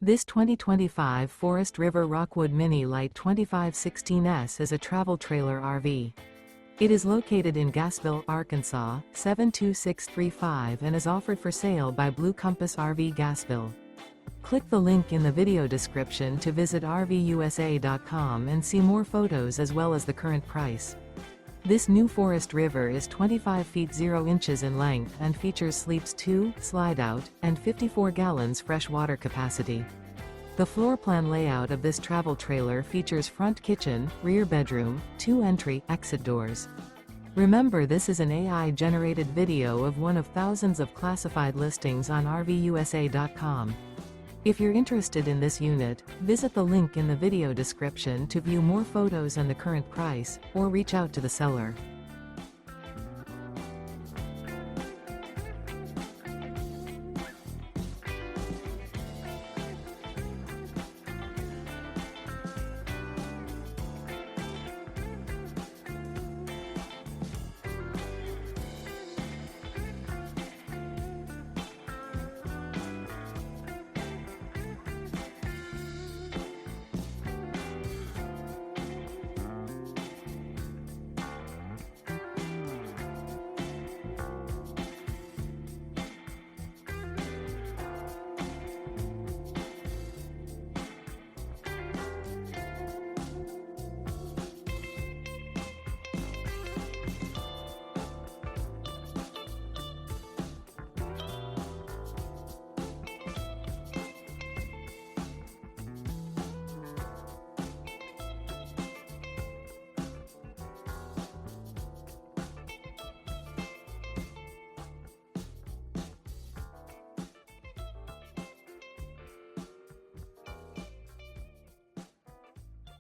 This 2025 Forest River Rockwood Mini Lite 2516S is a travel trailer RV. It is located in Gassville, Arkansas, 72635 and is offered for sale by Blue Compass RV Gassville. Click the link in the video description to visit RVUSA.com and see more photos as well as the current price. This new Forest River is 25 feet 0 inches in length and features sleeps 2, Slideout, and 54 gallons fresh water capacity. The floor plan layout of this travel trailer features front kitchen, rear bedroom, 2 entry/exit doors. Remember, this is an AI-generated video of one of thousands of classified listings on RVUSA.com. If you're interested in this unit, visit the link in the video description to view more photos and the current price, or reach out to the seller.